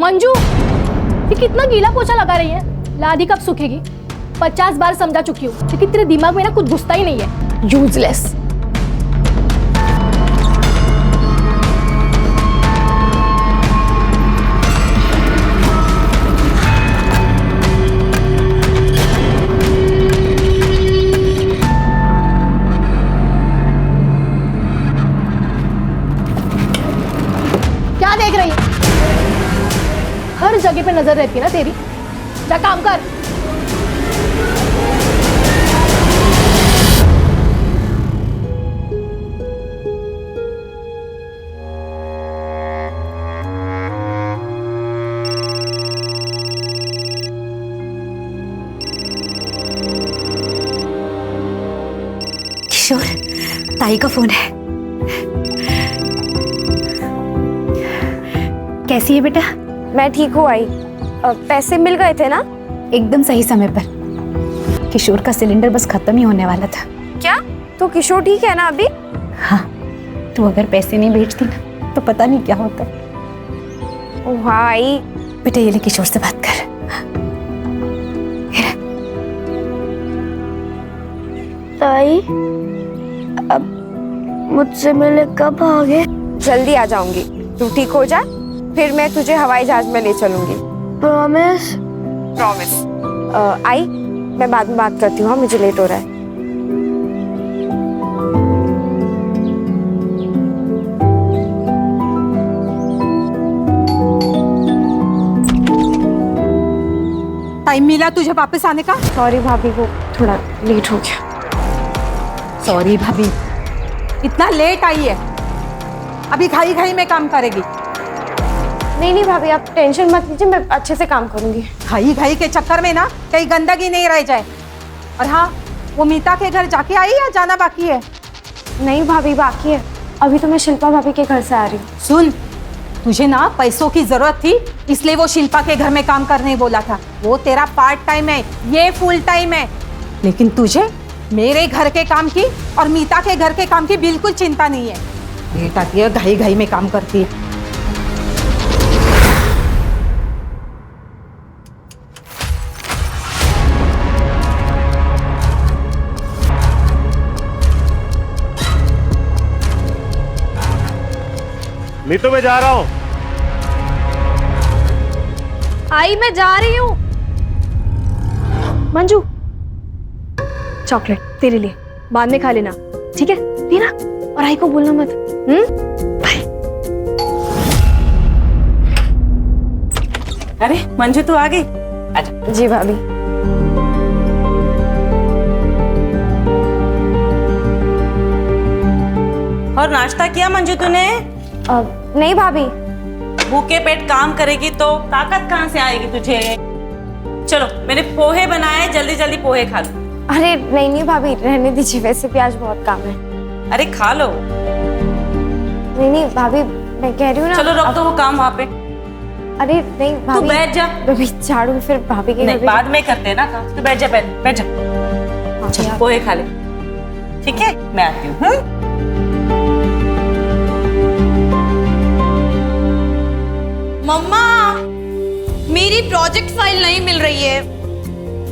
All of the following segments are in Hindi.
मंजू, ये कितना गीला पोछा लगा रही है? लादी कब सूखेगी? 50 बार समझा चुकी हूँ, लेकिन तेरे दिमाग में ना कुछ घुसता ही नहीं है। यूजलेस। क्या देख रही है? हर जगह पे नजर रहती है ना तेरी। जा काम कर। किशोर, ताई का फोन है। कैसी है बेटा? मैं ठीक हूँ आई। पैसे मिल गए थे ना? एकदम सही समय पर। किशोर का सिलेंडर बस खत्म ही होने वाला था। क्या? तो किशोर ठीक है ना अभी? हाँ, तू अगर पैसे नहीं भेजती ना तो पता नहीं क्या होता। ओह आई। बेटा ये ले, किशोर से बात कर। ताई, अब मुझसे मिले कब आओगे? जल्दी आ जाऊंगी। तू ठीक हो जा, फिर मैं तुझे हवाई जहाज में ले चलूंगी। प्रॉमिस? प्रॉमिस। आई, मैं बाद में बात करती हूँ। हाँ, मुझे लेट हो रहा है। टाइम मिला तुझे वापस आने का? सॉरी भाभी, वो थोड़ा लेट हो गया। सॉरी भाभी, इतना लेट आई है, अभी खाई खाई में काम करेगी। नहीं नहीं भाभी, आप टेंशन मत लीजिए, मैं अच्छे से काम करूंगी। खाई खाई के चक्कर में ना कहीं गंदगी नहीं रह जाए। और हाँ, वो मीता के घर जाके आई या जाना बाकी है? नहीं भाभी, बाकी है। अभी तो मैं शिल्पा भाभी के घर से आ रही हूँ। सुन, तुझे ना पैसों की जरूरत थी, इसलिए वो शिल्पा के घर में काम करने बोला था। वो तेरा पार्ट टाइम है, ये फुल टाइम है। लेकिन तुझे मेरे घर के काम की और मीता के घर के काम की बिल्कुल चिंता नहीं है। बेटा ये घाई घाई में काम करती है। मीतू, मैं जा रहा हूँ। आई, मैं जा रही हूँ। मंजू, चॉकलेट तेरे लिए, बाद में खा लेना, ठीक है? लेना, और आई को बोलना मत। बाय। अरे मंजू, तू आ गई? जी भाभी। और नाश्ता किया मंजू तूने? नहीं भाभी। भूखे पेट काम करेगी तो ताकत कहाँ से आएगी तुझे? चलो, मैंने पोहे बनाए, जल्दी जल्दी पोहे खा लो। अरे नहीं नहीं भाभी, रहने दीजिए, वैसे भी आज बहुत काम है। अरे खा लो। नहीं नहीं भाभी, मैं कह रही हूँ ना। चलो रख दो वो काम वहाँ पे। अरे नहीं भाभी, तू बैठ जा। भाभी झाड़ू फिर भाभी के नहीं, बाद में करते हैं ना काम। तू बैठ जा, बैठ जा। चल पोहे खा ले, ठीक है? मैं आती हूँ। मम्मा, मेरी प्रोजेक्ट फाइल नहीं मिल रही है,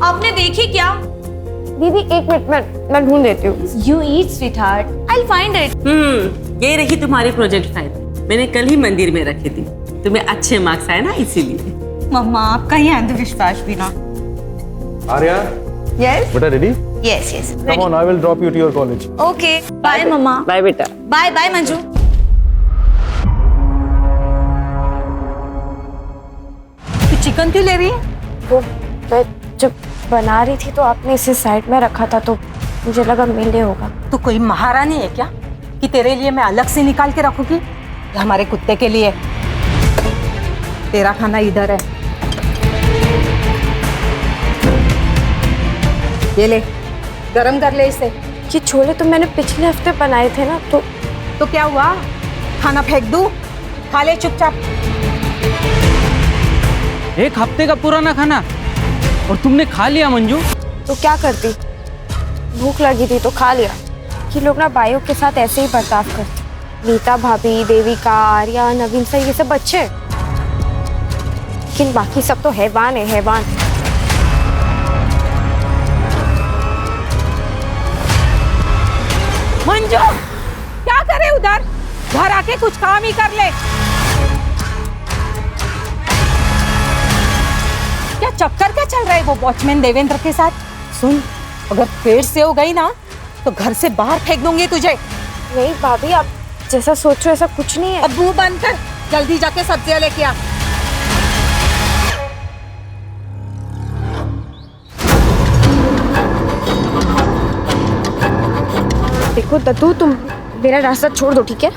आपने देखी क्या? दीदी एक मिनट, मैं ढूंढ देती हूँ। You eat, sweetheart. I'll find it. ये रही तुम्हारी प्रोजेक्ट फाइल। मैंने कल ही मंदिर में रखी थी, तुम्हें अच्छे मार्क्स आए ना, इसीलिए। मम्मा, आपका ही अंधविश्वास भी ना। आर्या, Yes. बेटा ready? Yes, yes. Come on, I will drop you to your college. Okay. Bye, मम्मा. बाय बेटा। Bye, bye, Manju. तू चिकन क्यों ले रही है? वो मैं जब बना रही थी तो आपने इसे साइड में रखा था, तो मुझे लगा मिले होगा। तू कोई महारानी है क्या कि तेरे लिए मैं अलग से निकाल के रखूंगी? ये हमारे कुत्ते के लिए। तेरा खाना इधर है, ये ले, गरम कर ले इसे। ये छोले तो मैंने पिछले हफ्ते बनाए थे ना, तो क्या हुआ? खाना फेंक दूं? खा ले चुपचाप। एक हफ्ते का पुराना खाना और तुमने खा लिया मंजू? तो क्या करती, भूख लगी थी तो खा लिया। ये लोग ना भाइयों के साथ ऐसे ही बर्ताव करते। नीता भाभी, देविका, आर्या, नवीन सर, ये सब बच्चे। लेकिन बाकी सब तो हैवान है, हैवान। मंजू, क्या करे उधर? घर आके कुछ काम ही कर ले। क्या चक्कर क्या चल रहा है वो वॉचमैन देवेंद्र के साथ? सुन, अगर पेड़ से हो गई ना तो घर से बाहर फेंक दूंगी तुझे। नहीं भाभी, आप जैसा सोचो ऐसा कुछ नहीं है। अब मुंह बंद कर, जल्दी जाके सब्जियां लेके आ। देखो दत्तू, तुम मेरा रास्ता छोड़ दो, ठीक है?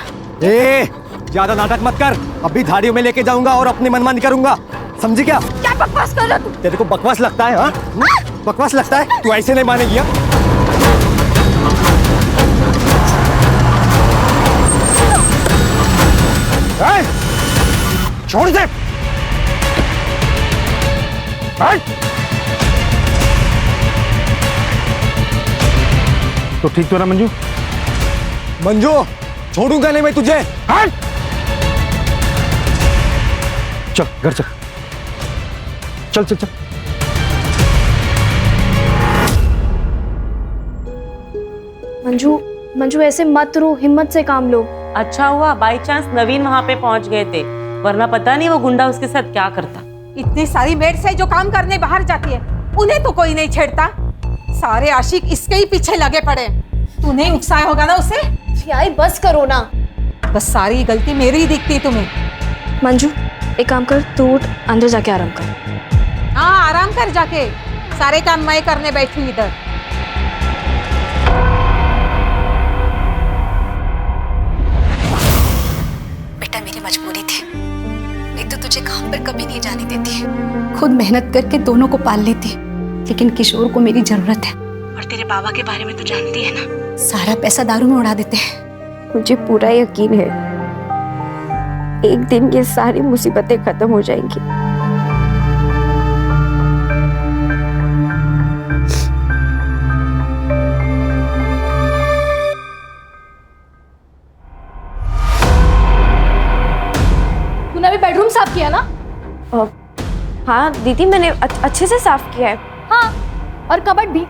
ज्यादा नाटक मत कर। अभी धाड़ियों में लेके जाऊंगा और अपनी मनमानी करूंगा, समझी क्या? क्या बकवास कर रहा तू? तेरे को बकवास लगता है? हाँ, बकवास लगता है? तू ऐसे नहीं मानेगी। छोड़ दे। तो ठीक तो ना मंजू? मंजू, छोड़ूंगा नहीं मैं तुझे। चल घर चल, चल चल चल। मंजू, मंजू ऐसे मत रो, हिम्मत से काम लो। अच्छा हुआ बाई चांस नवीन वहाँ पे पहुँच गए थे, वरना पता नहीं वो गुंडा उसके साथ क्या करता। इतनी सारी मेड्स है जो काम करने बाहर जाती है, उन्हें तो कोई नहीं छेड़ता। सारे आशिक इसके ही पीछे लगे पड़े। तू नहीं उकसाया होगा ना उसे? यार बस करो ना। बस सारी गलती मेरी ही दिखती तुम्हें। मंजू एक काम कर, तू उठ, अंदर जाके आराम कर। हाँ, आराम कर जाके, सारे काम मैं करने बैठी इधर। बेटा मेरी मजबूरी थी, नहीं तो तुझे काम पर कभी नहीं जाने देती। खुद मेहनत करके दोनों को पाल लेती, लेकिन किशोर को मेरी जरूरत है। और तेरे बाबा के बारे में तो जानती है ना, सारा पैसा दारू में उड़ा देते हैं। मुझे पूरा यकीन है एक दिन ये सारी मुसीबतें खत्म हो जाएंगी। तूने अभी बेडरूम साफ किया ना? हाँ दीदी, मैंने अच्छे से साफ किया है। हाँ, और कबर्ड भी।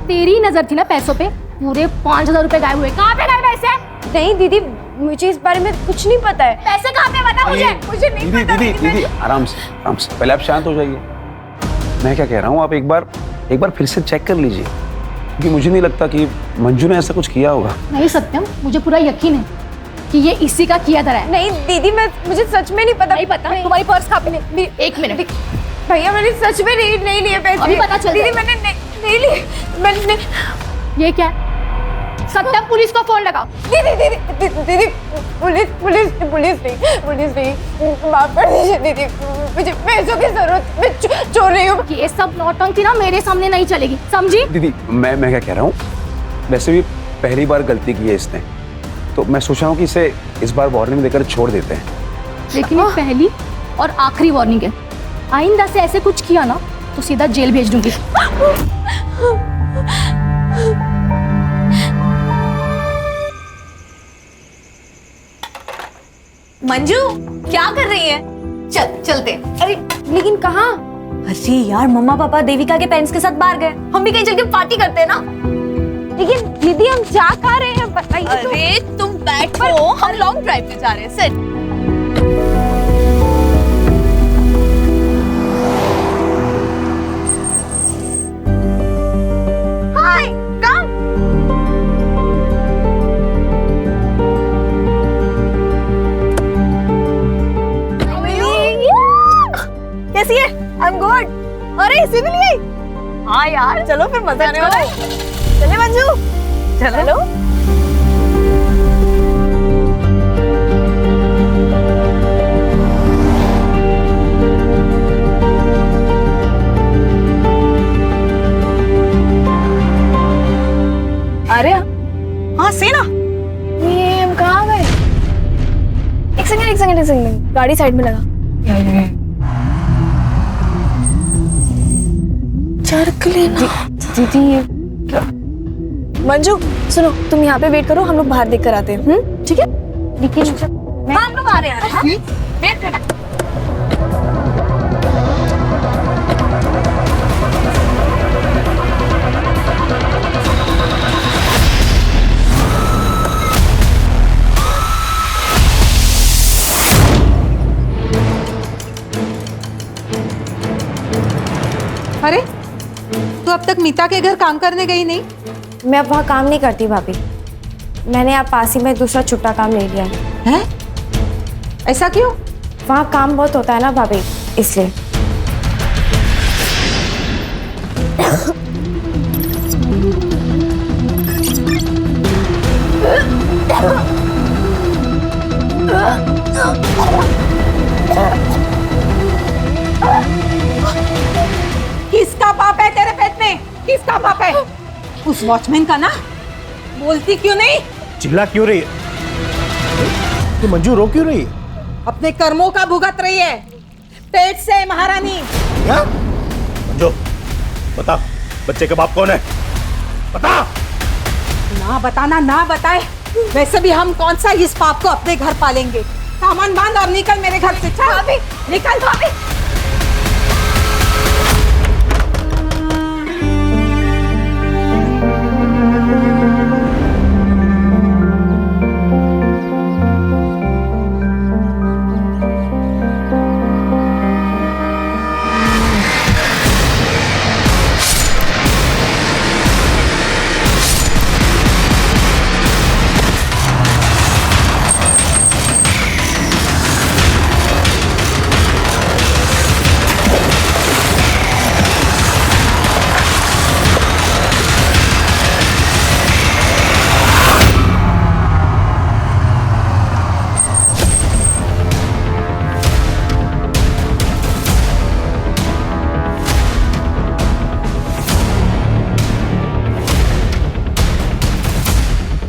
तेरी नजर थी ना पैसों पे, पूरे 5000 रुपए गायब हुए। कहाँ पे गए पैसे? नहीं दीदी, मुझे इस बारे में कुछ नहीं पता है। पैसे कहाँ पे बता मुझे? मुझे नहीं पता। दीदी आराम से पहले आप शांत हो जाइए। मैं क्या कह रहा हूँ, आप एक बार फिर से चेक कर लीजिए, क्योंकि मुझे नहीं लगता कि मंजू ने ऐसा कुछ किया होगा। नहीं सत्यम, मुझे पूरा यकीन है कि ये इसी का किया धरा है। नहीं दीदी, मुझे सच में नहीं पता। नहीं पता? तुम्हारी पर्स कहाँ पे? एक मिनट भैया, मैंने सच में नहीं लिए पैसे। अभी पता चल दीदी, मैंने नहीं लिए। मैंने ये क्या? सत्यम, पुलिस को फोन लगाओ। दीदी, पुलिस नहीं, माफ कर दीजिए दीदी, मुझे पैसों की जरूरत, मैं चोर रही हूँ। ये सब नौटंकी ना मेरे सामने नहीं चलेगी, समझी? दीदी मैं क्या कह रहा हूँ, वैसे भी पहली बार गलती की है इसने, तो मैं सोच रहा हूँ कि इसे इस बार वार्निंग देकर छोड़ देते हैं। लेकिन ये पहली और आखिरी वार्निंग है। आइंदा से ऐसे कुछ किया ना तो सीधा जेल भेज दूंगी। मंजू क्या कर रही है? चलते। अरे लेकिन कहाँ? अरे यार, मम्मा पापा देविका के पेरेंट्स के साथ बाहर गए, हम भी कहीं चल के पार्टी करते हैं ना। लेकिन दीदी, हम जा कहाँ रहे हैं बताइए। अरे तुम बैठो, हम लॉन्ग ड्राइव पे जा रहे हैं। सिट। हाय, कम। कैसी है? I am good. अरे इसी में लिए? हाँ यार, चलो फिर मजा आने वाला है। चले मंजू, चलो। अरे हाँ से ना, ये हम कहाँ गए? एक सेकंड, गाड़ी साइड में लगा। चरक लेना। दीदी, मंजू सुनो, तुम यहाँ पे वेट करो, हम लोग बाहर देख कर आते हैं। ठीक है? लेकिन हम लोग आ रहे हैं। अरे तू अब तक मीता के घर काम करने गई नहीं? मैं अब वहाँ काम नहीं करती भाभी। मैंने आप पास ही में दूसरा छुट्टा काम ले लिया है। ऐसा क्यों? वहाँ काम बहुत होता है ना भाभी, इसलिए। किसका पाप है तेरे पेट में? किसका पाप है? उस वॉचमैन का ना? बोलती क्यों नहीं? चिल्ला क्यों रही है? मंजू रो क्यों रही है? अपने कर्मों का भुगत रही है पेट से महारानी। क्या? मंजू बता, बच्चे का बाप कौन है? बता। ना बताना ना बताए, वैसे भी हम कौन सा इस पाप को अपने घर पालेंगे। सामान बांध और निकल मेरे घर से। चल भाभी, निकल भाभी।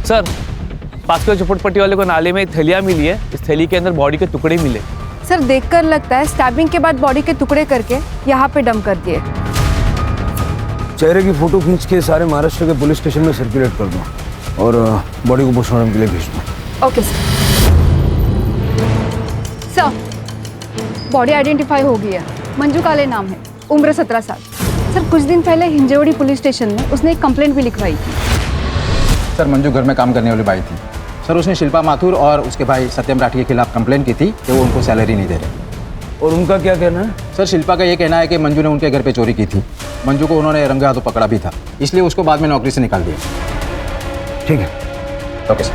सर, पास के झोपड़पट्टी वाले को नाले में थैलियाँ मिली है। इस थैली के अंदर बॉडी के टुकड़े मिले। सर देखकर लगता है स्टैबिंग के बाद बॉडी के टुकड़े करके यहाँ पे डंप कर दिए। चेहरे की फोटो खींच के सारे महाराष्ट्र के पुलिस स्टेशन में सर्कुलेट कर दो और बॉडी को पोस्टमार्टम के लिए भेज दो। Okay sir. बॉडी आइडेंटिफाई हो गई है। मंजू काले नाम है, उम्र 17 साल। सर कुछ दिन पहले हिंजवड़ी पुलिस स्टेशन में उसने एक कंप्लेंट भी लिखवाई थी। सर मंजू घर में काम करने वाली बाई थी। सर उसने शिल्पा माथुर और उसके भाई सत्यम राठी के खिलाफ कंप्लेंट की थी कि वो उनको सैलरी नहीं दे रहे। और उनका क्या कहना है? सर शिल्पा का ये कहना है कि मंजू ने उनके घर पे चोरी की थी। मंजू को उन्होंने रंगे हाथों पकड़ा भी था, इसलिए उसको बाद में नौकरी से निकाल दिया। ठीक है, ओके सर।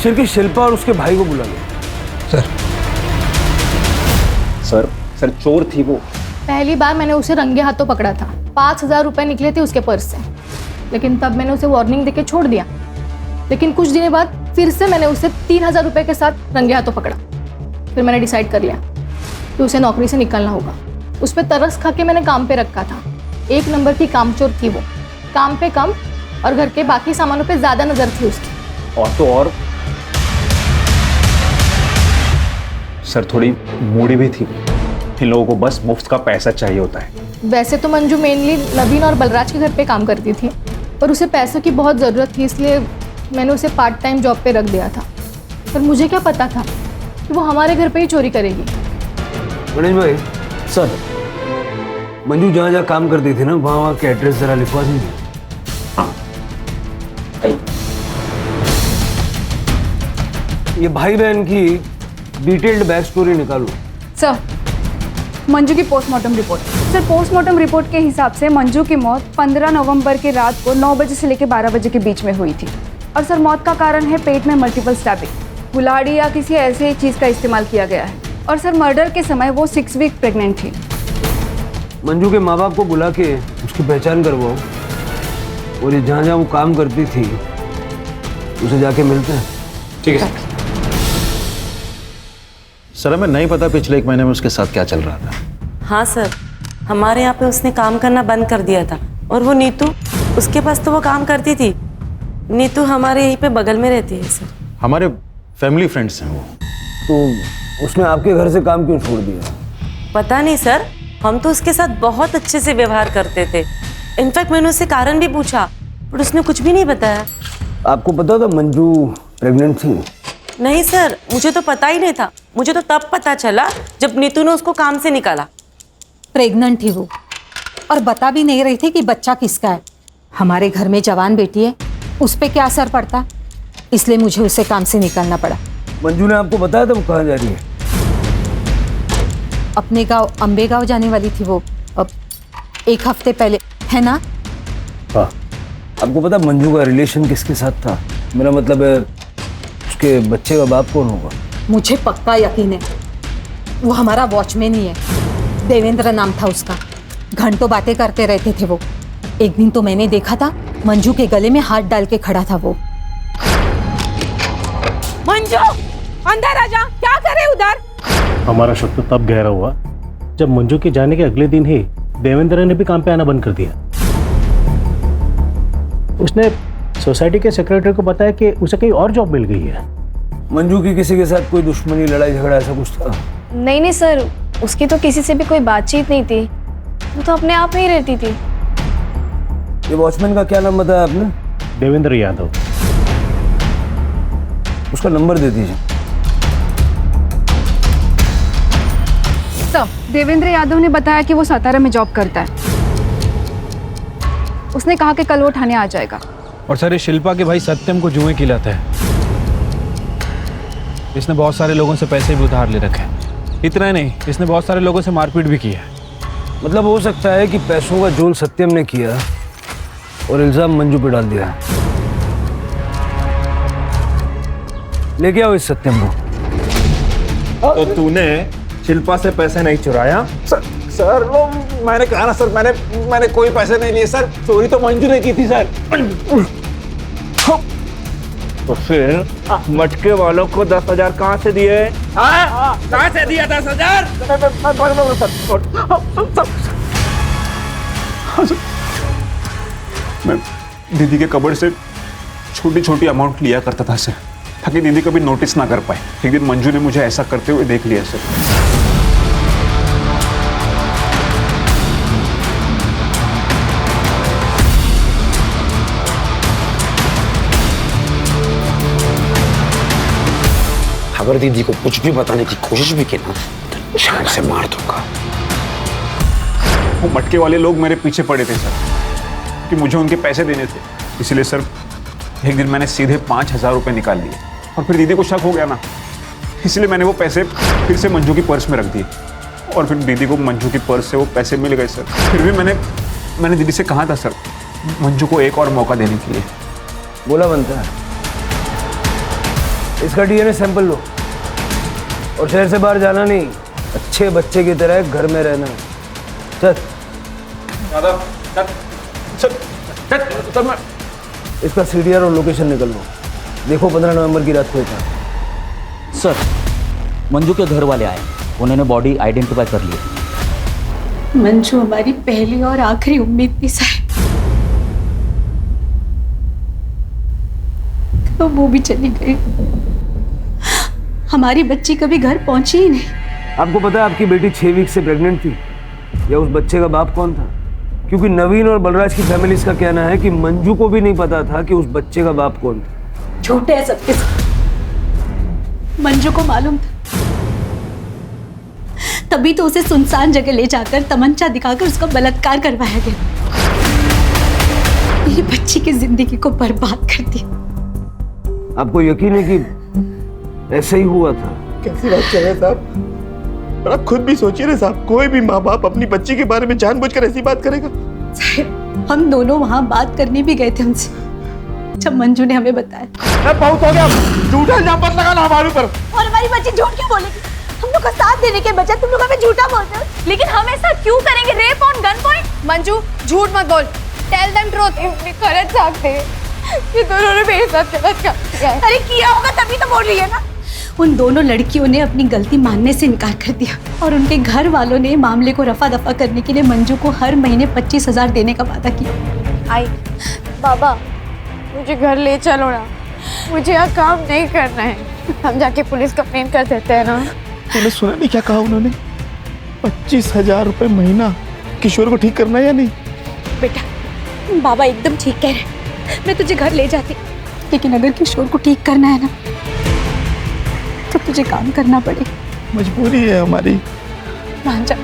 सिर की शिल्पा और उसके भाई को बुला लो। सर सर चोर थी वो। पहली बार मैंने उसे रंगे हाथों पकड़ा था। 5,000 रुपए निकले थे उसके पर्स से, लेकिन तब मैंने उसे वार्निंग देके छोड़ दिया। लेकिन कुछ दिनों बाद फिर से मैंने उसे 3,000 रुपए के साथ रंगे हाथों पकड़ा। फिर मैंने डिसाइड कर लिया कि उसे नौकरी से निकालना होगा। उस पर तरस खा के मैंने काम पे रखा था। 1 नंबर की कामचोर थी वो। काम पे कम और घर के बाकी सामानों पे ज़्यादा नज़र थी उसकी। और तो और सर थोड़ी मूडी भी थी। इन लोगों को बस मुफ्त का पैसा चाहिए होता है। वैसे तो मंजू मेनली नवीन और बलराज के घर पे काम करती थी, पर उसे पैसों की बहुत ज़रूरत थी, इसलिए मैंने उसे पार्ट टाइम जॉब पे रख दिया था। पर मुझे क्या पता था कि वो हमारे घर पे ही चोरी करेगी। गणेश भाई सर, मंजू जहाँ जहाँ काम करती थी ना, वहाँ के एड्रेस जरा लिखवा दीजिए। ये भाई बहन की डिटेल्ड बैक स्टोरी निकालो। सर मंजू की postmortem report. Sir postmortem report के हिसाब से मंजू की मौत 15 नवंबर की रात को 9 बजे से लेकर 12 बजे के बीच में हुई थी। और सर मौत का कारण है पेट में मल्टीपल स्टैबिंग, कुल्हाड़ी या किसी ऐसे चीज़ का इस्तेमाल किया गया है। और सर मर्डर के समय वो 6 वीक प्रेग्नेंट थी। मंजू के माँ बाप को बुला के उसकी पहचान करवाओ और ये जहाँ जहाँ वो काम करती थी उसे जाके मिलते हैं। ठीक है सर, हमें नहीं पता पिछले 1 महीने में उसके साथ क्या चल रहा था। हाँ सर, हमारे यहाँ पे उसने काम करना बंद कर दिया था। और वो नीतू, उसके पास तो वो काम करती थी। नीतू हमारे यहीं पे बगल में रहती है सर। हमारे फैमिली फ्रेंड्स हैं वो। तो उसने आपके घर से काम क्यों छोड़ दिया? पता नहीं सर, हम तो उसके साथ बहुत अच्छे से व्यवहार करते थे। इनफैक्ट मैंने उससे कारण भी पूछा, पर उसने कुछ भी नहीं बताया। आपको पता था मंजू प्रेग्नेंट थी? नहीं सर, मुझे तो पता ही नहीं था। मुझे तो तब पता चला जब नीतू ने उसको काम से निकाला। प्रेग्नेंट थी वो, और बता भी नहीं रही थी कि बच्चा किसका है। हमारे घर में जवान बेटी है, उस पर क्या असर पड़ता, इसलिए मुझे उसे काम से निकालना पड़ा। मंजू ने आपको बताया था वो कहाँ जा रही है? अपने गांव अम्बे गांव जाने वाली थी वो, अब 1 हफ्ते पहले, है ना? हाँ। आपको पता मंजू का रिलेशन किसके साथ था? मेरा मतलब है उसके बच्चे का बाप कौन होगा? मुझे पक्का यकीन है वो हमारा वॉचमैन ही है। देवेंद्र नाम था उसका, घंटों बातें करते रहते थे वो। एक दिन तो मैंने देखा था मंजू के गले में हाथ डाल के खड़ा था वो। मंजू अंदर आ जा, क्या करे उधर? हमारा शक तो तब गहरा हुआ जब मंजू के जाने के अगले दिन ही देवेंद्र ने भी काम पे आना बंद कर दिया। उसने सोसाइटी के सेक्रेटरी को बताया कि उसे कहीं और जॉब मिल गई है। मंजू की किसी के साथ कोई दुश्मनी, लड़ाई झगड़ा ऐसा कुछ था? नहीं सर, उसकी तो किसी से भी कोई बातचीत नहीं थी, वो तो अपने आप में ही रहती थी। ये वॉचमैन का क्या नाम बताया आपने? देवेंद्र यादव। उसका नंबर दे दीजिए। सर, देवेंद्र यादव ने बताया कि वो सातारा में जॉब करता है। उसने कहा कि कल वो थाने आ जाएगा। और सर, ये शिल्पा के भाई सत्यम को जुए खिलाता है। इसने बहुत सारे लोगों से पैसे भी उधार ले रखे हैं। इतना ही नहीं, इसने बहुत सारे लोगों से मारपीट भी की है। मतलब हो सकता है कि पैसों का जोल सत्यम ने किया और इल्जाम मंजू पे डाल दिया। लेके आओ इस सत्यम को। तो तूने शिल्पा से पैसे नहीं चुराया? सर वो मैंने कहा ना सर, मैंने कोई पैसे नहीं लिए सर। चोरी तो मंजू ने की थी सर। तो फिर मटके वालों को 10,000 कहाँ से दिए? कहाँ से दिया 10,000? मैं दीदी के कबड़ से छोटी छोटी अमाउंट लिया करता था सर, ताकि दीदी कभी नोटिस ना कर पाए। एक दिन मंजू ने मुझे ऐसा करते हुए देख लिया सर। अगर दीदी को कुछ भी बताने की कोशिश भी की ना तो जान से मार दूंगा। वो मटके वाले लोग मेरे पीछे पड़े थे सर कि मुझे उनके पैसे देने थे, इसलिए सर एक दिन मैंने सीधे 5,000 रुपए निकाल लिए और फिर दीदी को शक हो गया ना, इसलिए मैंने वो पैसे फिर से मंजू की पर्स में रख दिए और फिर दीदी को मंजू की पर्स से वो पैसे मिल गए सर। फिर भी मैंने दीदी से कहा था सर मंजू को एक और मौका देने के लिए। बोला बनता है। इसका डीएनए सैंपल लो और शहर से बाहर जाना नहीं, अच्छे बच्चे की तरह घर में रहना। चल इसका सीडीआर और लोकेशन निकल लो। देखो 15 नवंबर की रात को था। सर, मंजू के घर वाले आए, उन्होंने बॉडी आइडेंटिफाई कर ली। मंजू हमारी पहली और आखिरी उम्मीद थी साहब, तो वो भी चली गई। हमारी बच्ची कभी घर पहुंची ही नहीं। आपको पता है आपकी बेटी 6 वीक से प्रेग्नेंट थी? या उस बच्चे का बाप कौन था? क्योंकि नवीन और बलराज की फैमिली का कहना है कि मंजू को भी नहीं पता था कि उस बच्चे का बाप कौन था। झूठे है सबके सब। मंजू को मालूम था, तभी तो उसे सुनसान जगह ले जाकर तमंचा दिखाकर उसका बलात्कार करवाया गया। मेरी बच्ची की जिंदगी को बर्बाद कर दिया। आपको यकीन है कि ऐसा ही हुआ था? कैसी बात कर रहे हैं साहब? आप खुद भी सोचिए ना साहब, कोई भी माँ बाप अपनी बच्ची के बारे में जानबूझकर ऐसी बात करेगा? साहब, हम दोनों वहां बात करने भी गए थे उनसे, जब मंजू ने हमें बताया। बहुत हो गया, झूठा इल्जाम मत लगाना हमारे ऊपर। और हमारी बच्ची झूठ क्यों बोलेगी? हम लोग का साथ देने के बजाय तुम लोग हमें झूठा बोलते हो। लेकिन हम ऐसा क्यों करेंगे? Rape on gun point? Manju झूठ मत बोल, टेल देम ट्रूथ। कर सकते ये दोनों ने मेरे साथ गलत किया। अरे किया होगा तभी तो बोल रही है ना। उन दोनों लड़कियों ने अपनी गलती मानने से इनकार कर दिया और उनके घर वालों ने मामले को रफा दफा करने के लिए मंजू को हर महीने 25,000 देने का वादा किया। आई बाबा, मुझे घर ले चलो ना, मुझे यहाँ काम नहीं करना है। हम जाके पुलिस कंप्लेन कर देते हैं ना। तूने सुना नहीं क्या कहा उन्होंने? 25,000 रुपए महीना। किशोर को ठीक करना है या नहीं? बेटा, बाबा एकदम ठीक कह रहे, मैं तुझे घर ले जाती, लेकिन अगर किशोर को ठीक करना है ना तो तुझे काम करना पड़ेगा। मजबूरी है हमारी। मान जा।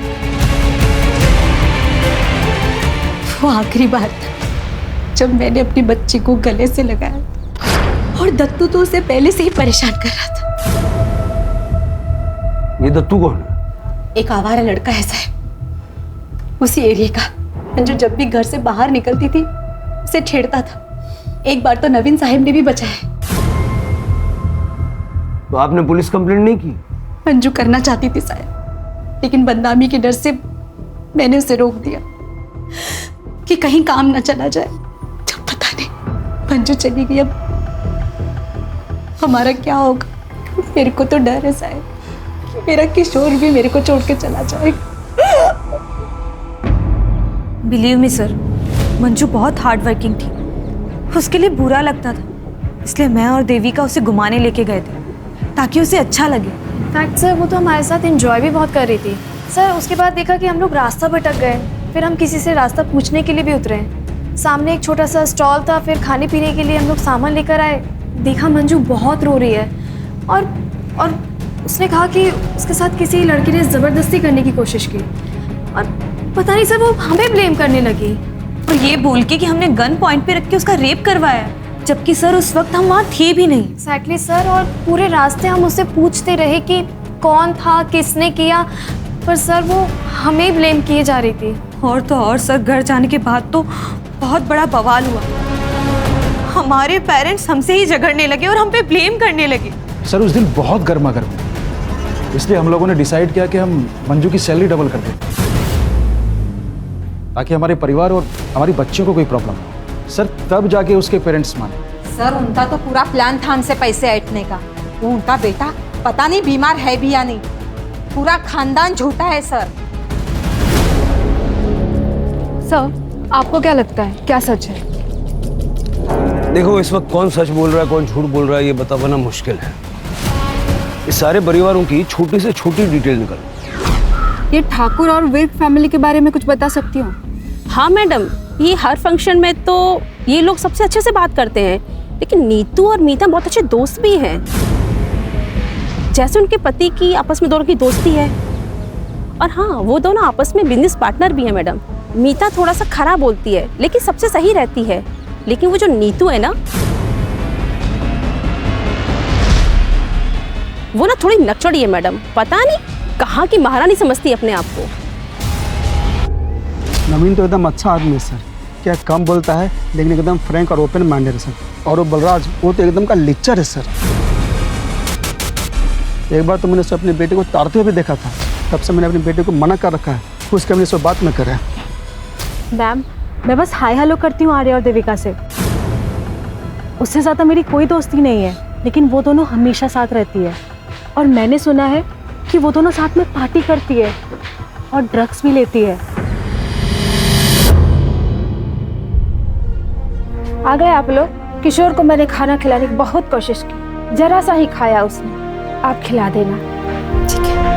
वो आखिरी बार था जब मैंने अपनी बच्ची को गले से लगाया और दत्तू तो उसे पहले से ही परेशान कर रहा था। ये दत्तू कौन है? एक आवारा लड़का है साहब, उसी एरिया का, जो जब भी घर से बाहर निकलती थी उसे छेड़ता था। एक बार तो नवीन साहब ने भी बचाया। तो आपने पुलिस कंप्लेंट नहीं की? मंजू करना चाहती थी साहब, लेकिन बदनामी के डर से मैंने उसे रोक दिया कि कहीं काम न चला जाए। जब पता नहीं मंजू चली गई, अब हमारा क्या होगा। मेरे को तो डर है साहब कि मेरा किशोर भी मेरे को छोड़ के चला जाएगा। बिलीव मी सर, मंजू बहुत हार्ड वर्किंग थी। उसके लिए बुरा लगता था, इसलिए मैं और देविका उसे घुमाने लेके गए थे ताकि उसे अच्छा लगे। फैक्ट सर, वो तो हमारे साथ एंजॉय भी बहुत कर रही थी सर। उसके बाद देखा कि हम लोग रास्ता भटक गए, फिर हम किसी से रास्ता पूछने के लिए भी उतरे। सामने एक छोटा सा स्टॉल था, फिर खाने पीने के लिए हम लोग सामान लेकर आए। देखा मंजू बहुत रो रही है और उसने कहा कि उसके साथ किसी लड़की ने ज़बरदस्ती करने की कोशिश की, और पता नहीं सर वो हमें ब्लेम करने लगी और ये बोल के कि हमने गन पॉइंट पे रख के उसका रेप करवाया, जबकि सर उस वक्त हम वहाँ थे भी नहीं। एक्जैक्टली सर, और पूरे रास्ते हम उससे पूछते रहे कि कौन था, किसने किया, पर सर वो हमें ब्लेम किए जा रही थी। और तो और सर, घर जाने के बाद तो बहुत बड़ा बवाल हुआ। हमारे पेरेंट्स हमसे ही झगड़ने लगे और हम पे ब्लेम करने लगे। सर उस दिन बहुत गर्मा गर्म, इसलिए हम लोगों ने डिसाइड किया कि हम मंजू की सैलरी डबल कर दें ताकि हमारे परिवार और हमारी बच्चियों को कोई प्रॉब्लम ना हो। सर तब जाके उसके पेरेंट्स माने। सर उनका तो पूरा प्लान था हमसे पैसे ऐंठने का। वो उनका बेटा पता नहीं बीमार है भी या नहीं, पूरा खानदान झूठा है सर। सर आपको क्या लगता है, क्या सच है? देखो, इस वक्त कौन सच बोल रहा है कौन झूठ बोल रहा है ये बता पाना मुश्किल है। इस सारे परिवारों की छोटी से छोटी डिटेल निकल। ये ठाकुर और विर्क फैमिली के बारे में कुछ बता सकती हो? हाँ मैडम, ये हर फंक्शन में तो ये लोग सबसे अच्छे से बात करते हैं, लेकिन नीतू और मीता बहुत अच्छे दोस्त भी हैं। जैसे उनके पति की आपस में दोनों की दोस्ती है, और हाँ वो दोनों आपस में बिजनेस पार्टनर भी हैं मैडम। मीता थोड़ा सा खरा बोलती है लेकिन सबसे सही रहती है, लेकिन वो जो नीतू है ना, वो ना थोड़ी नकचड़ी है मैडम। पता नहीं कहाँ की महारानी समझती है अपने आप को। नवीन तो एकदम अच्छा आदमी है सर, क्या कम बोलता है लेकिन एकदम फ्रैंक और ओपन माइंडेड है सर। और वो बलराज, वो तो एकदम का लिच्चर है सर। एक बार तो मैंने उसे अपने बेटे को तारते हुए भी देखा था, तब से मैंने अपने बेटे को मना कर रखा है उसके हमने सब बात न करे। मैम मैं बस हाय हेलो करती हूँ आर्या और देविका से, उससे ज़्यादा मेरी कोई दोस्ती नहीं है, लेकिन वो दोनों हमेशा साथ रहती है। और मैंने सुना है कि वो दोनों साथ में पार्टी करती है और ड्रग्स भी लेती है। आ गए आप लोग। किशोर को मैंने खाना खिलाने की बहुत कोशिश की, जरा सा ही खाया उसने। आप खिला देना। ठीक है।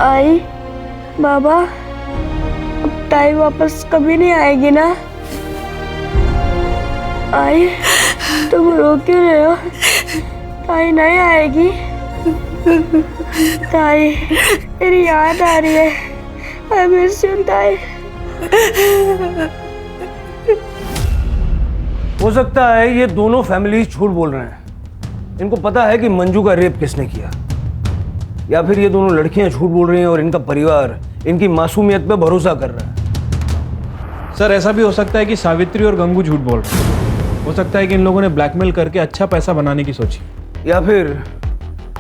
आई बाबा, अब ताई वापस कभी नहीं आएगी ना? आई तुम रो क्यों रहे हो? ताई नहीं आएगी? ताई तेरी याद आ रही है। आई मिस यू ताई। हो सकता है ये दोनों फैमिलीज झूठ बोल रहे हैं। इनको पता है कि मंजू का रेप किसने किया, या फिर ये दोनों लड़कियां झूठ बोल रही हैं और इनका परिवार इनकी मासूमियत पे भरोसा कर रहा है। सर ऐसा भी हो सकता है कि सावित्री और गंगू झूठ बोल रहे हैं। हो सकता है कि इन लोगों ने ब्लैकमेल करके अच्छा पैसा बनाने की सोची, या फिर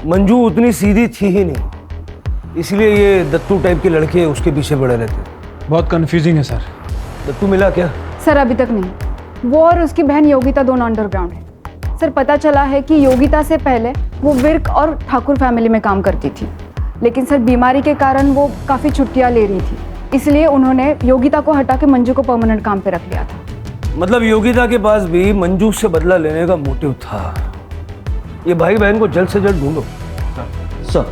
मंजू उतनी सीधी थी ही नहीं, इसलिए ये दत्तू टाइप के लड़के उसके पीछे पड़े रहते। बहुत कंफ्यूजिंग है सर। दत्तू मिला क्या? सर अभी तक नहीं। वो और उसकी बहन योगिता दोनों अंडरग्राउंड है। सर पता चला है कि योगिता से पहले वो विर्क और ठाकुर फैमिली में काम करती थी, लेकिन सर बीमारी के कारण वो काफ़ी छुट्टियां ले रही थी, इसलिए उन्होंने योगिता को हटा के मंजू को परमानेंट काम पे रख लिया था। मतलब योगिता के पास भी मंजू से बदला लेने का मोटिव था। ये भाई बहन को जल्द से जल्द ढूंढो। सर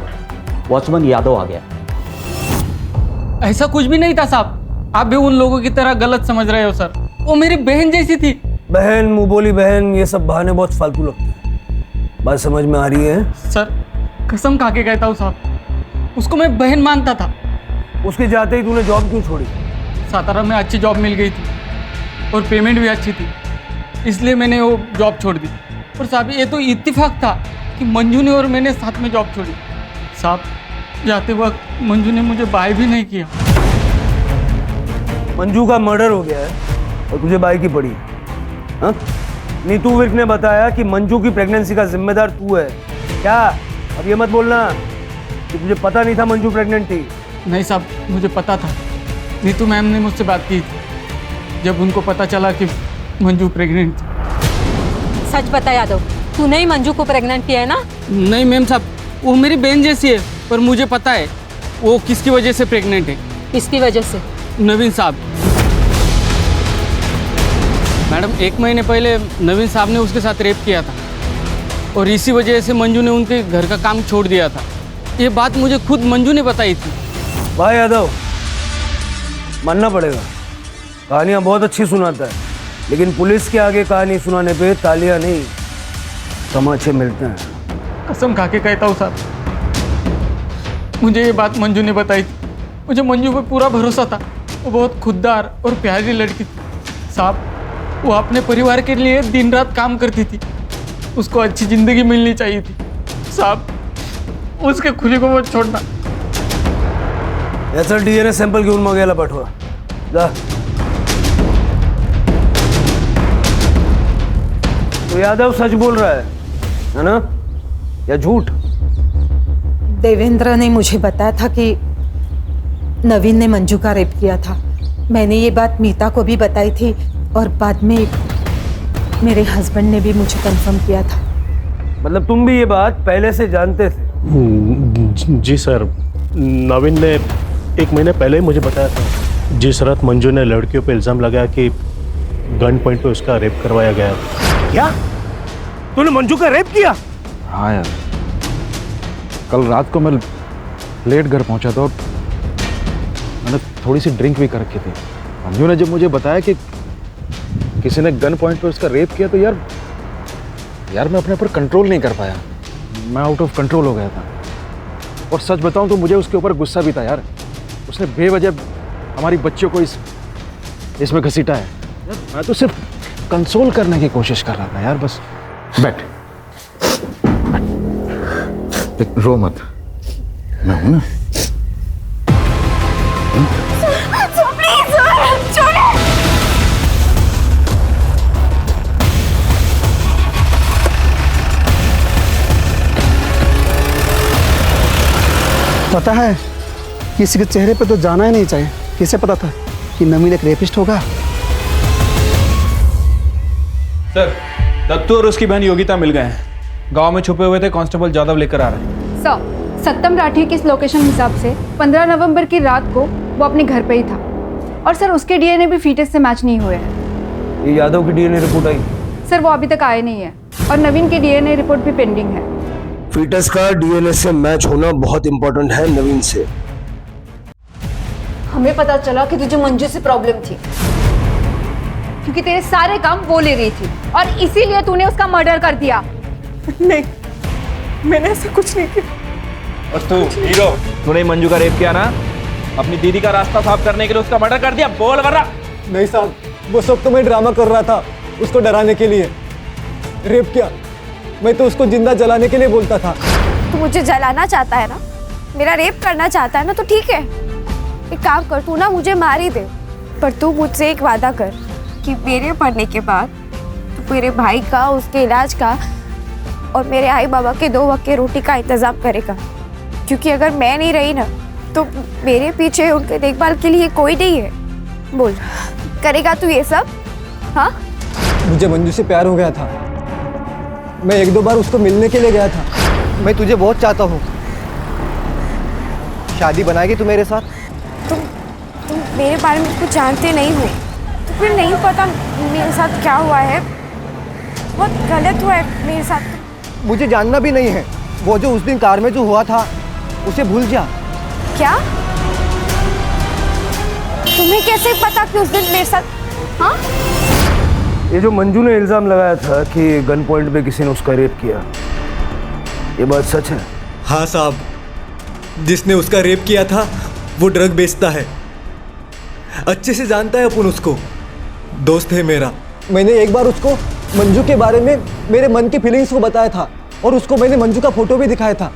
वॉचमैन यादव आ गया। ऐसा कुछ भी नहीं था साहब, आप भी उन लोगों की तरह गलत समझ रहे हो सर। वो मेरी बहन जैसी थी। बहन, मुंह बोली बहन, ये सब बहाने बहुत फालतू लगते हैं। बात समझ में आ रही है? सर कसम खा के कहता हूँ साहब, उसको मैं बहन मानता था। उसके जाते ही तूने जॉब क्यों छोड़ी? सातारा में अच्छी जॉब मिल गई थी और पेमेंट भी अच्छी थी, इसलिए मैंने वो जॉब छोड़ दी। और साहब ये तो इत्तेफाक था कि मंजू ने और मैंने साथ में जॉब छोड़ी। साहब जाते वक्त मंजू ने मुझे बाय भी नहीं किया। मंजू का मर्डर हो गया है और तुझे बाई की पड़ी। हाँ? नीतू विर्क ने बताया कि मंजू की प्रेगनेंसी का जिम्मेदार तू है। क्या? अब ये मत बोलना कि तुझे पता नहीं था मंजू प्रेग्नेंट थी। नहीं साहब, मुझे पता था। नीतू मैम ने मुझसे बात की थी जब उनको पता चला कि मंजू प्रेग्नेंट थी। सच बता यादव, तूने ही मंजू को प्रेग्नेंट किया है ना? नहीं मैम साहब, वो मेरी बहन जैसी है, पर मुझे पता है वो किसकी वजह से प्रेग्नेंट है। किसकी वजह से? नवीन साहब। मैडम 1 महीने पहले नवीन साहब ने उसके साथ रेप किया था और इसी वजह से मंजू ने उनके घर का काम छोड़ दिया था। ये बात मुझे खुद मंजू ने बताई थी। वाह यादव, मानना पड़ेगा, कहानियाँ बहुत अच्छी सुनाता है, लेकिन पुलिस के आगे कहानी सुनाने पे तालियां नहीं तमाचे मिलते हैं। कसम खा के कहता हूँ साहब, मुझे ये बात मंजू ने बताई थी। मुझे मंजू पे पूरा भरोसा था। वो बहुत खुददार और प्यारी लड़की थी साहब। वो अपने परिवार के लिए दिन रात काम करती थी। उसको अच्छी जिंदगी मिलनी चाहिए थी साहब, उसके खुली को मत छोड़ना। याचा DNA सॅम्पल घेऊन मग याला पाठवा जा। तो यादव सच बोल रहा है ना, या झूठ? देवेंद्र ने मुझे बताया था कि नवीन ने मंजू का रेप किया था। मैंने ये बात मीता को भी बताई थी और बाद में मेरे हस्बैंड ने भी मुझे कंफर्म किया था। मतलब तुम भी ये बात पहले से जानते थे? जी सर, नवीन ने 1 महीने पहले ही मुझे बताया था। जिस रात मंजू ने लड़कियों पे इल्ज़ाम लगाया कि गन पॉइंट पे उसका रेप करवाया गया। क्या? तूने मंजू का रेप किया? हाँ यार, कल रात को मैं लेट घर पहुंचा था और मैंने थोड़ी सी ड्रिंक भी कर रखी थी। मंजू ने जब मुझे बताया कि किसी ने गन पॉइंट पे उसका रेप किया तो यार मैं अपने ऊपर कंट्रोल नहीं कर पाया। मैं आउट ऑफ कंट्रोल हो गया था। और सच बताऊं तो मुझे उसके ऊपर गुस्सा भी था यार। उसने बेवजह हमारी बच्चियों को इसमें घसीटा है। मैं तो सिर्फ कंसोल करने की कोशिश कर रहा था यार, बस। बैठ, रो मत, मैं हूं ना। पता है, किसी के चेहरे पे तो जाना ही नहीं चाहिए। किसे पता था कि नवीन एक रेपिस्ट होगा? सर, दत्तू और उसकी बहन योगिता मिल गए हैं। गांव में छुपे हुए थे, कांस्टेबल जादव लेकर आ रहे हैं। सर, सत्यम राठी के इस लोकेशन हिसाब से 15 नवंबर की रात को वो अपने घर पे ही था। और सर उसके DNA भी फीटस से मैच नहीं हुए हैं। ये यादव की DNA रिपोर्ट आई? सर वो अभी तक आए नहीं है और नवीन की DNA रिपोर्ट भी पेंडिंग है। फीटस का DNA से मैच होना बहुत इंपॉर्टेंट है नवीन से। हमें पता चला कि तुझे मंजू से प्रॉब्लम थी क्योंकि तेरे सारे काम वो ले रही थी और इसीलिए तूने उसका मर्डर कर दिया। नहीं, मैंने ऐसा कुछ नहीं किया। और तू हीरो, तूने मंजू का रेप किया ना? अपनी दीदी का रास्ता साफ करने के लिए उसका मर्डर कर दिया? बोल वरना। नहीं साहब, वो सब तो मैं ड्रामा कर रहा था उसको डराने के लिए। रेप किया? मैं तो उसको जिंदा जलाने के लिए बोलता था। तू मुझे जलाना चाहता है ना, मेरा रेप करना चाहता है ना, तो ठीक है, एक काम कर, तू ना मुझे मार ही दे, पर तू मुझसे एक वादा कर कि मेरे मरने के बाद तू मेरे भाई का, उसके इलाज का और मेरे आई बाबा के 2 वक्त के रोटी का इंतजाम करेगा। क्योंकि अगर मैं नहीं रही ना तो मेरे पीछे उनके देखभाल के लिए कोई नहीं है। बोल, करेगा तू ये सब? हाँ, मुझे मंजू से प्यार हो गया था। मैं 1-2 बार उसको मिलने के लिए गया था। मैं तुझे बहुत चाहता हूँ। शादी बनाएगी तू मेरे साथ? तुम मेरे बारे में कुछ जानते नहीं हो, तो फिर नहीं पता मेरे साथ क्या हुआ है। बहुत गलत हुआ है मेरे साथ। मुझे जानना भी नहीं है। वो जो उस दिन कार में जो हुआ था उसे भूल जा। क्या? तुम्हें कैसे पता कि उस दिन मेरे साथ? हाँ, ये जो मंजू ने इल्जाम लगाया था कि गन पॉइंट पे किसी ने उसका रेप किया, ये बात सच है? हाँ साहब, जिसने उसका रेप किया था वो ड्रग बेचता है। अच्छे से जानता है अपन उसको, दोस्त है मेरा। मैंने एक बार उसको मंजू के बारे में मेरे मन की फीलिंग्स को बताया था और उसको मैंने मंजू का फोटो भी दिखाया था।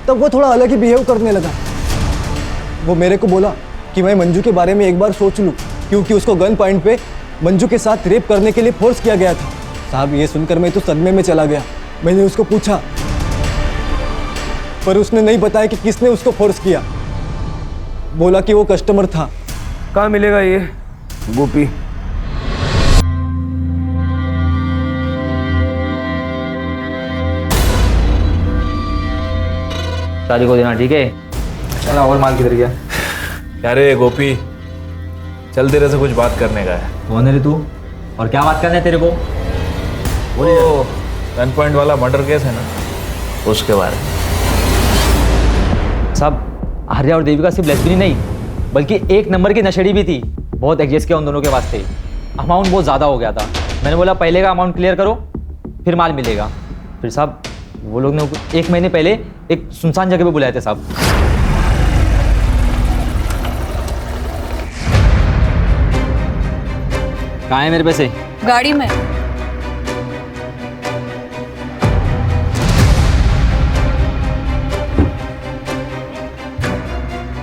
तब वो थोड़ा अलग ही बिहेव करने लगा। वो मेरे को बोला कि मैं मंजू के बारे में एक बार सोच लूं, क्योंकि उसको गन पॉइंट पे मंजू के साथ रेप करने के लिए फोर्स किया गया था। साहब ये सुनकर मैं तो सदमे में चला गया। मैंने उसको पूछा पर उसने नहीं बताया कि किसने उसको फोर्स किया। बोला कि वो कस्टमर था। कहाँ मिलेगा ये गोपी? शादी को देना, ठीक है? चला, और माल किधर गया? क्या रे गोपी, चल तेरे से कुछ बात करने का है। कौन है रे तू, और क्या बात करना है तेरे को? वो गन पॉइंट वाला मर्डर केस है ना, उसके बारे में। साहब आर्या और देविका सिर्फ लेस्बियन नहीं बल्कि एक नंबर की नशेड़ी भी थी। बहुत एडजस्ट किया उन दोनों के वास्ते। अमाउंट बहुत ज़्यादा हो गया था। मैंने बोला पहले का अमाउंट क्लियर करो फिर माल मिलेगा। फिर साहब वो लोग ने 1 महीने पहले एक सुनसान जगह पे बुलाए थे साहब। कहाँ है मेरे पैसे? गाड़ी में।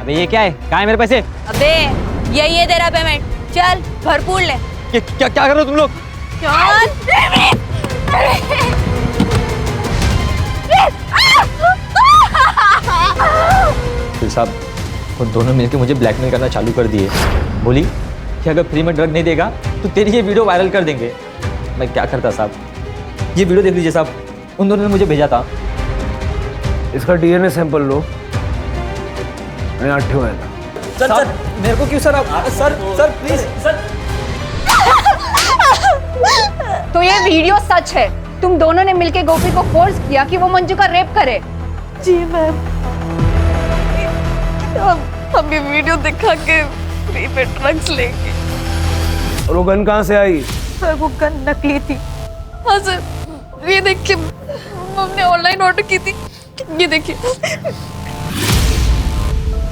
अबे ये क्या है? कहाँ है मेरे पैसे? अबे यही है तेरा पेमेंट, चल भरपूर ले। क्या कर रहे हो तुम लोग? फिर साहब वो दोनों मिलकर मुझे ब्लैकमेल करना चालू कर दिए। बोली कि अगर फ्री में ड्रग नहीं देगा तो तेरी ये वीडियो वायरल कर देंगे। मैं क्या करता साहब? ये वीडियो देख लीजिए साहब, उन दोनों ने मुझे भेजा था। इसका डीएनए सैंपल लो। मैं आठ हुआ था। सर मेरे को क्यों सर? आप सर प्लीज सर। तो ये वीडियो सच है? तुम दोनों ने मिलके गोपी को फोर्स किया कि वो मंजू का रेप करे? जी मैम, हम ये वीडियो दिखा के फ्री में ड्रग्स लेंगे। और वो गन कहाँ से आई? सर वो गन नकली थी। हाँ सर, ये देखिए हमने ऑनलाइन ऑर्डर की थी। ये देखिए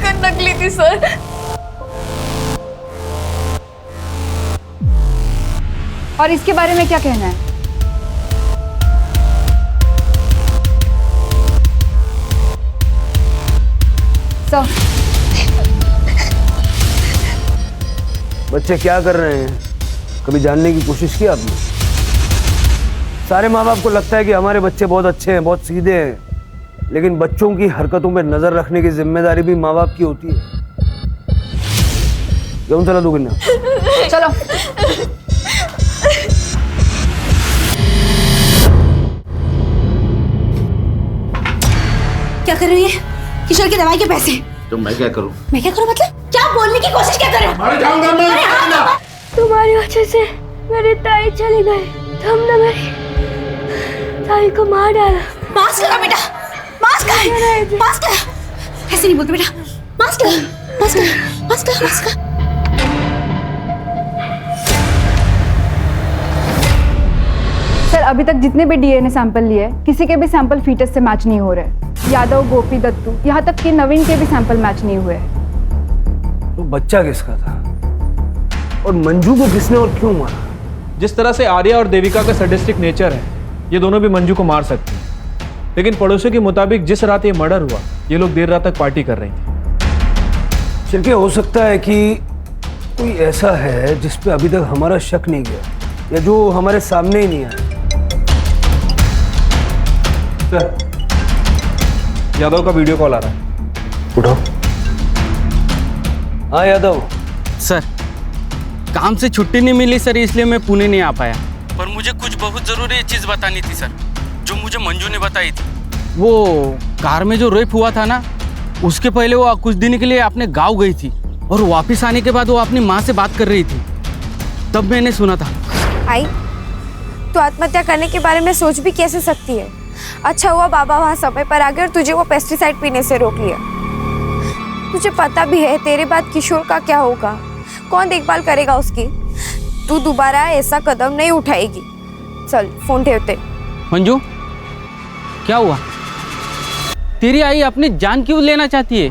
गन नकली थी सर। और इसके बारे में क्या कहना है? बच्चे क्या कर रहे हैं? कभी जानने की कोशिश की आपने? सारे माँ बाप को लगता है कि हमारे बच्चे बहुत अच्छे हैं, बहुत सीधे हैं, लेकिन बच्चों की हरकतों पे नजर रखने की जिम्मेदारी भी माँ बाप की होती है। क्यों चला दूंगी ना? चलो। क्या कर रही है? किशोर की दवाई के पैसे। तो मैं क्या करूं? मैं क्या करूं मतलब? क्या बोलने की कोशिश क्या कर रहे हो? अरे जाऊंगा मैं। तुम्हारी वजह से मेरी ताई चली गई। तुमने मेरी ताई को मार डाला। मास्क लगा बेटा, मास्क लगा, मास्क लगा। ऐसे नहीं बोलते बेटा, मास्क लगा, मास्क लगा, मास्क लगा, मास्क लगा। सर अभी तक जितने भी डीएनए सैंपल लिए किसी के भी सैंपल फीटस से मैच नहीं हो रहे। यादव, गोपी, दत्तू, यहाँ तक कि नवीन के भी सैंपल मैच नहीं हुए। तो बच्चा किसका था? और मंजू को किसने और क्यों मारा? जिस तरह से आर्या और देविका का सैडिस्टिक नेचर है, ये दोनों भी मंजू को मार सकती हैं। लेकिन पड़ोसियों के मुताबिक जिस रात ये मर्डर हुआ, ये लोग देर रात तक पार्टी कर रही थी। चल के हो सकता है कि कोई ऐसा है जिस पे अभी तक हमारा शक नहीं गया, या जो हमारे सामने ही नहीं आया। सर यादव का वीडियो कॉल आ रहा है। उठाओ। हाँ यादव। सर काम से छुट्टी नहीं मिली सर, इसलिए मैं पुणे नहीं आ पाया। पर मुझे कुछ बहुत ज़रूरी चीज़ बतानी थी सर, जो मुझे मंजू ने बताई थी। वो कार में जो रेप हुआ था ना, उसके पहले वो कुछ दिन के लिए अपने गांव गई थी और वापस आने के बाद वो अपनी माँ से बात कर रही थी। तब मैंने सुना था। आई तो आत्महत्या करने के बारे में सोच भी कैसे सकती है? अच्छा हुआ बाबा वहाँ समय पर आ गए और तुझे वो पेस्टिसाइड पीने से रोक लिया। तुझे पता भी है तेरे बाद किशोर का क्या होगा, कौन देखभाल करेगा उसकी? तू दोबारा ऐसा कदम नहीं उठाएगी। चल फोन ठेवते। मंजू क्या हुआ? तेरी आई अपनी जान क्यों लेना चाहती है?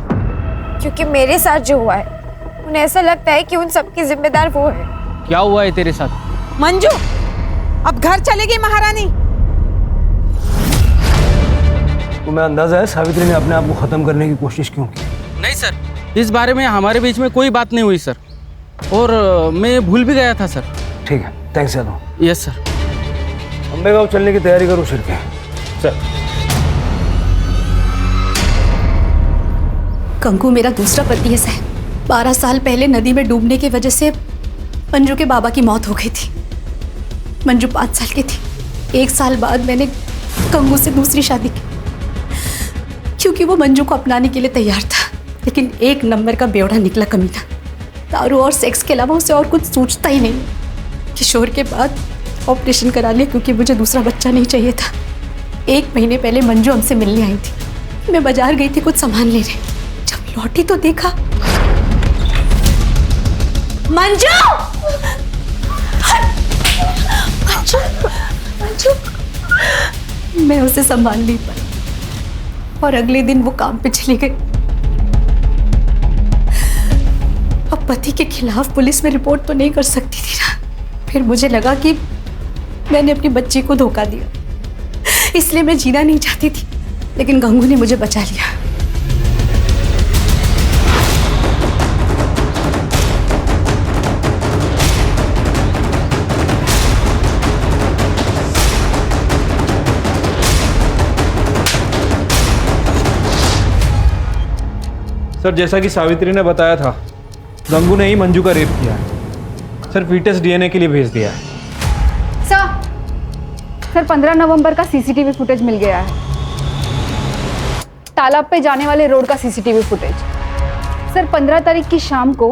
क्योंकि मेरे साथ जो हुआ है उन्हें ऐसा लगता है कि उन सबकी जिम्मेदार वो है। क्या हुआ है तेरे साथ? मंजू, अब घर चलेगी महारानी। तुम्हें अंदाजा है सावित्री ने अपने आप को खत्म करने की कोशिश क्यों की? नहीं सर, इस बारे में हमारे बीच में कोई बात नहीं हुई सर, और मैं भूल भी गया था सर। ठीक है, thanks Yadav. Yes sir. Ambegaon चलने की तैयारी करो शिरके। सर। कंकु मेरा दूसरा पति है सर। 12 साल पहले नदी में डूबने की वजह से मंजू के बाबा की मौत हो गई थी। मंजू 5 साल की थी। 1 साल बाद मैंने कंगू से दूसरी शादी की, क्योंकि वो मंजू को अपनाने के लिए तैयार था। लेकिन 1 नंबर का बेवड़ा निकला कमीना। दारू और सेक्स के अलावा उसे और कुछ सोचता ही नहीं। किशोर के बाद ऑपरेशन करा लिया क्योंकि मुझे दूसरा बच्चा नहीं चाहिए था। 1 महीने पहले मंजू हमसे मिलने आई थी। मैं बाजार गई थी कुछ सामान लेने। जब लौटी तो देखा मंजू! मंजू! मंजू! मैं उसे संभाल नहीं पाई और अगले दिन वो काम पे चली गई। अब पति के खिलाफ पुलिस में रिपोर्ट तो नहीं कर सकती थी ना। फिर मुझे लगा कि मैंने अपनी बच्ची को धोखा दिया, इसलिए मैं जीना नहीं चाहती थी। लेकिन गंगू ने मुझे बचा लिया। सर, जैसा कि सावित्री ने बताया था, गंगू ने ही मंजू का रेप किया है। सर, फीटस डीएनए के लिए भेज दिया है। सर 15 नवंबर का सीसीटीवी फुटेज मिल गया है। तालाब पे जाने वाले रोड का सीसीटीवी फुटेज। सर 15 तारीख की शाम को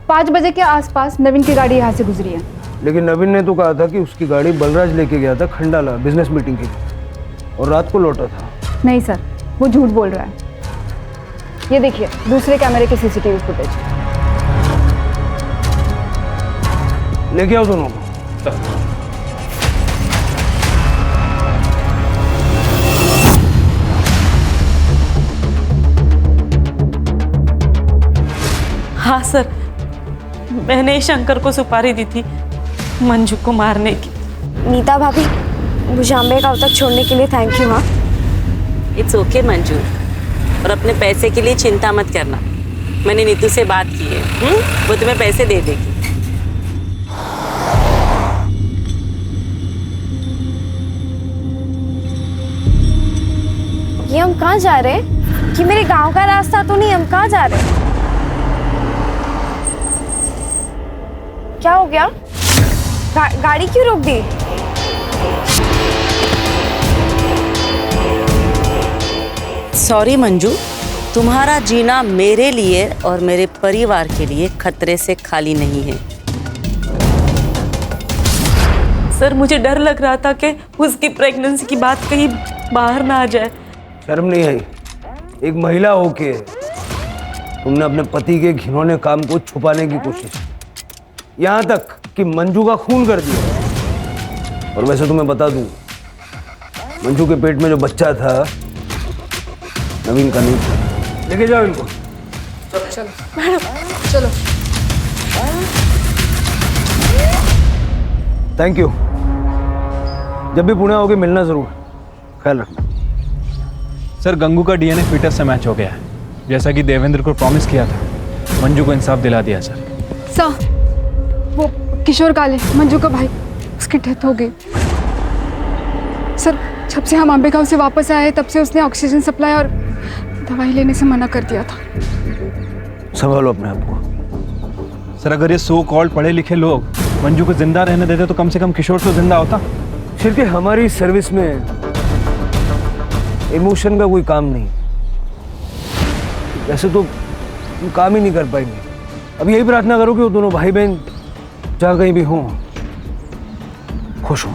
5 बजे के आसपास नवीन की गाड़ी यहाँ से गुजरी है। लेकिन नवीन ने तो कहा था कि उसकी गाड़ी बलराज लेके गया था खंडाला बिजनेस मीटिंग के लिए और रात को लौटा था। नहीं सर, वो झूठ बोल रहा है। ये देखिए दूसरे कैमरे के सीसीटीवी फुटेज। लेके आओ दोनों को। हाँ सर, मैंने ही शंकर को सुपारी दी थी मंजू को मारने की। नीता भाभी, मुझे अंबेगांव तक छोड़ने के लिए थैंक यू। हाँ, इट्स ओके मंजू, और अपने पैसे के लिए चिंता मत करना। मैंने नीतू से बात की है, वो तुम्हें पैसे दे देगी। ये हम कहाँ जा रहे हैं? कि मेरे गांव का रास्ता तो नहीं, हम कहाँ जा रहे हैं? क्या हो गया? गाड़ी क्यों रोक दी? सॉरी मंजू, तुम्हारा जीना मेरे लिए और मेरे परिवार के लिए खतरे से खाली नहीं है। सर, मुझे डर लग रहा था कि उसकी प्रेगनेंसी की बात कहीं बाहर ना आ जाए। शर्म नहीं आई? एक महिला होके तुमने अपने पति के घिनौने काम को छुपाने की कोशिश, यहाँ तक कि मंजू का खून कर दिया। और वैसे तुम्हें बता दूं, मंजू के पेट में जो बच्चा था नवीन का नहीं था। लेके जाओ इनको। चलो मैडम, चलो। Thank you. जब भी पुणे आओगे मिलना जरूर, ख्याल रखना। सर, गंगू का डीएनए फीटस से मैच हो गया है, जैसा कि देवेंद्र को प्रॉमिस किया था। मंजू को इंसाफ दिला दिया सर। सर, वो किशोर काले, मंजू का भाई, उसकी डेथ हो गई। सर, जब से हम अंबेगांव से वापस आए तब से उसने ऑक्सीजन सप्लाई और दवाई लेने से मना कर दिया था। संभालो अपने आप को। सर, अगर ये सो कॉल्ड पढ़े लिखे लोग मंजू को जिंदा रहने देते तो कम से कम किशोर तो जिंदा होता। फिर के हमारी सर्विस में इमोशन का कोई काम नहीं। वैसे तो काम ही नहीं कर पाएंगे। अब यही प्रार्थना करो कि वो दोनों भाई बहन जहाँ कहीं भी हों खुश हों।